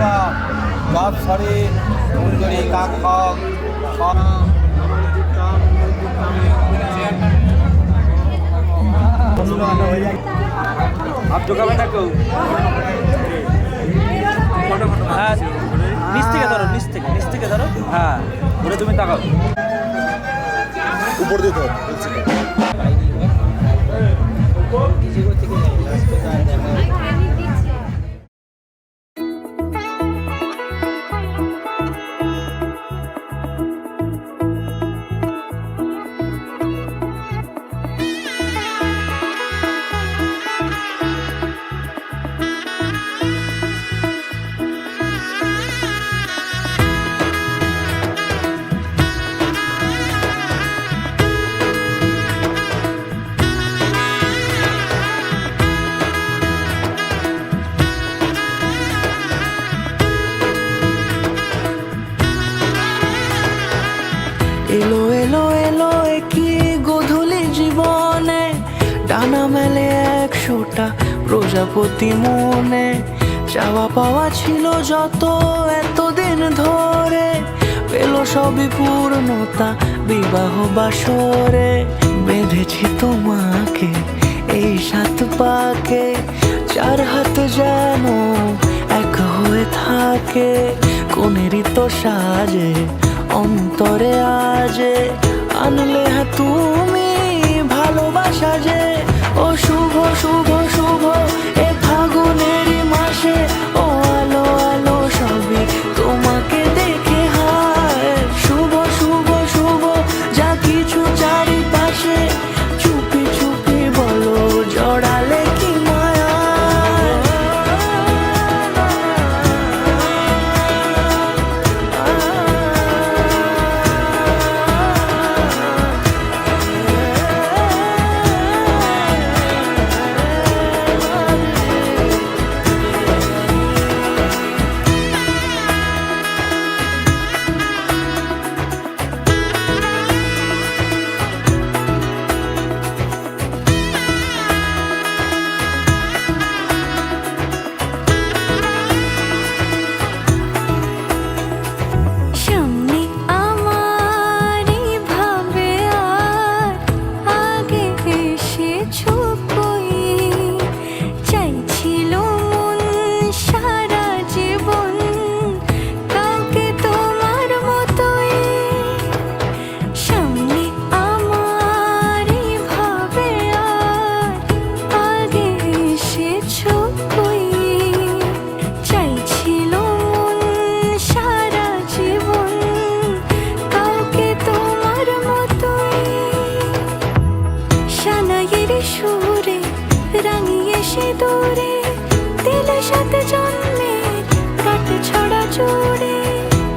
বা বাপ সরে সুন্দরী কাক হক आप जो का बेटा को হ্যাঁ নিচ থেকে ধরো হ্যাঁ ঘুরে তুমি তাকাও উপর দিয়ে ধর এলো এলো এলো কি গোধূলি জীবনে ডানা মেলে 100টা প্রজাপতি মনে চাওয়া পাওয়া ছিল যত এতদিন ধরে পেল সবই পূর্ণতা বিবাহ বাসরে বেঁধেছি তোমাকে এই 7 পাকে 4 হাত যেন এক হয়ে থাকে কোনেরই তো সাজে অন্তরে আজে আনলে হ্যাঁ তুমি ভালোবাসা যে ও শুভ শুভ শুভ এ ফাগুনেরই মাসে ও আলো আলো সবই তোমাকে দেখে হায় শুভ শুভ শুভ যা কিছু চারিপাশে চুপি চুপি বলো জড়ালে কি মায়া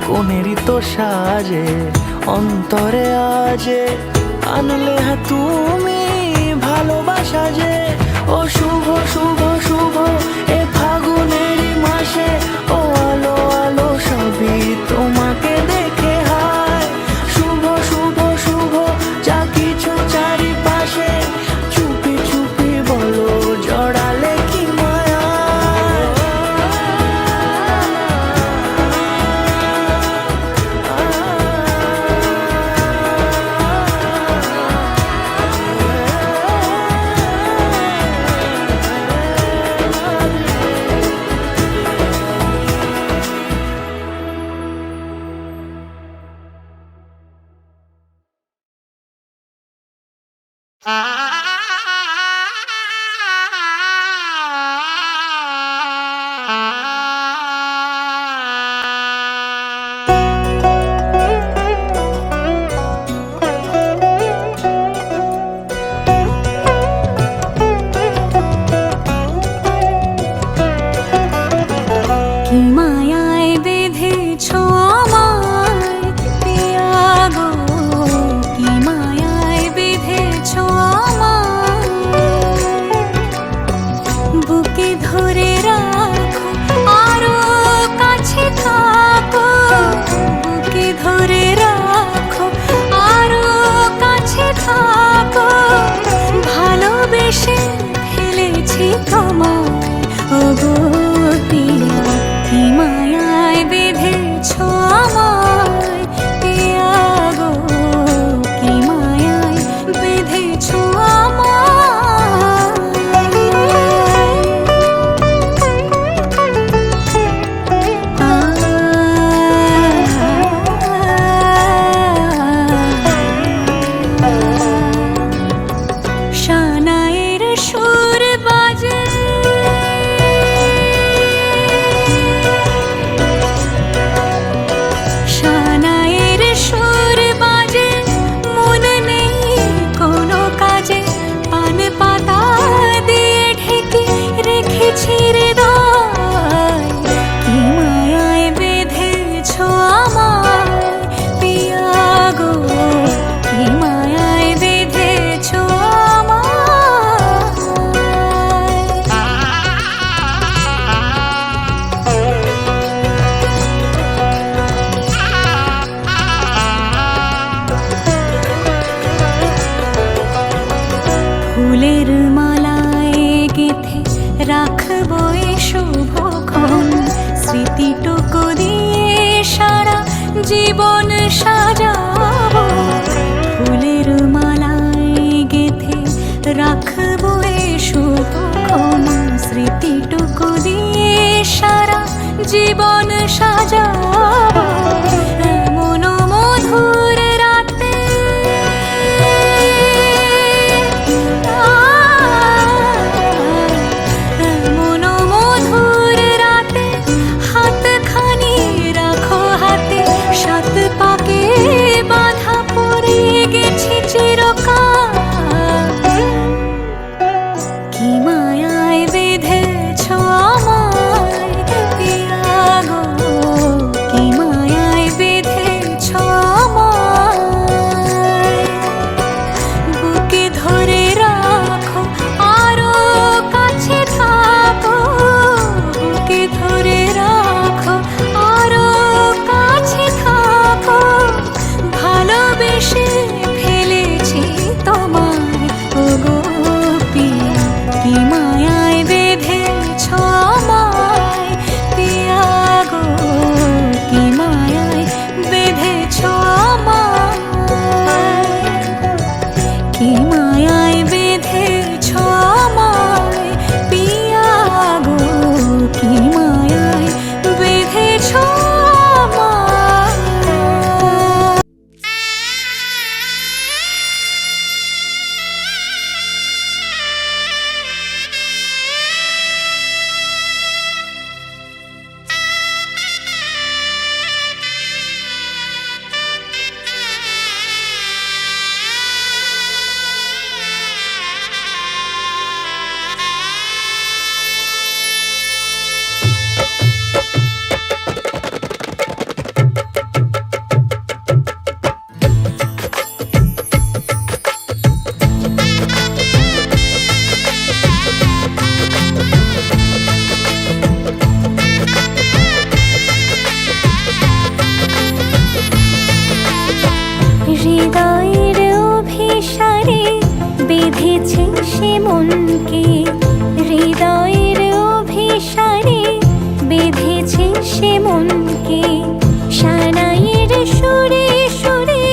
কোনেরই তো সাজে অন্তরে আজে আনলে হ্যাঁ তুমি ভালোবাসা যে ও শুভ শুভ শুভ এ ফাগুনেরই মাসে ও আলো আলো সবই তোমাকে দেখে হায় শুভ শুভ শুভ যা কিছু চারিপাশে চুপি চুপি বলো জড়ালে কি মায়া রাখবো এই শুভক্ষণ, স্মৃতিটুকু দিয়ে সারা জীবন সাজাবো, ফুলের মালায় গেথে রাখবো এই শুভক্ষণ, স্মৃতিটুকু দিয়ে সারা জীবন সাজাবো। এমন মধুর রাতে এমন মধুর রাতে হাতখানি রাখো হাতে, সাত পাকে বাঁধা পড়ে গেছি চিরকাল। কি মায়ায় বেঁধেছ আমায় পিয়া গো, কি মায়ায় বেঁধেছ আমায়, বুকে ধরে রাখো আরো কাছে থাকো, বুকে ধরে রাখো আরো কাছে থাকো, ভালোবেসে ফেলেছি তোমায় ওগো পিয়া, কি মায়ায় বেঁধেছ আমায় পিয়া গো, কি মায়ায় বেঁধেছ আমায়, কি মায়ায় বেঁধেছ আমায় পিয়া গো, কি মায়ায় বেঁধেছ আমায়। হৃদয়ের অভিসারে বেঁধেছে সে মনকে, হৃদয়ের অভিসারে বেঁধেছে সে মনকে, সানাইয়ের সুরে সুরে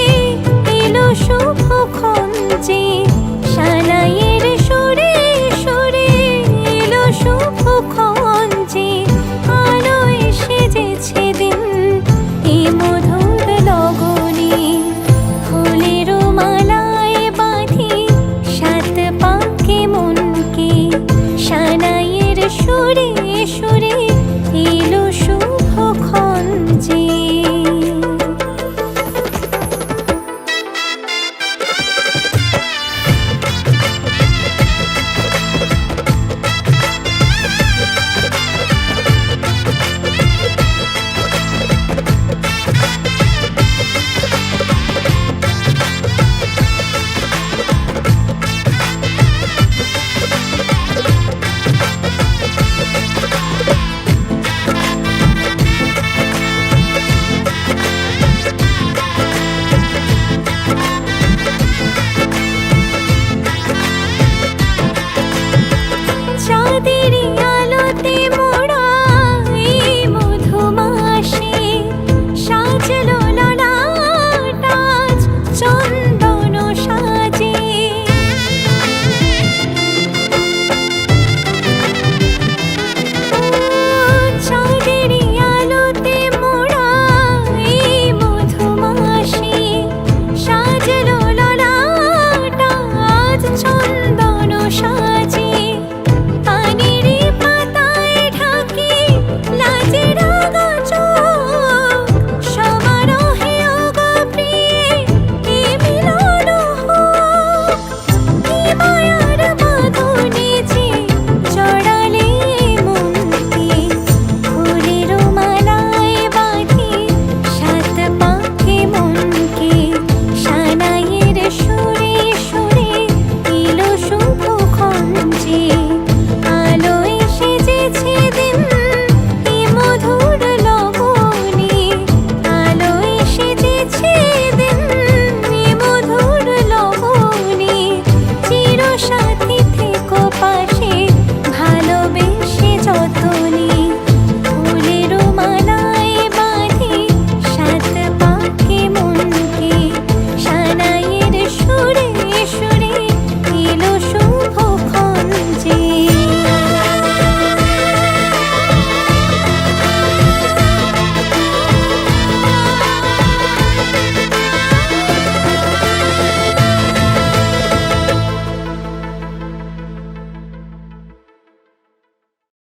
এলো শুভক্ষণ যে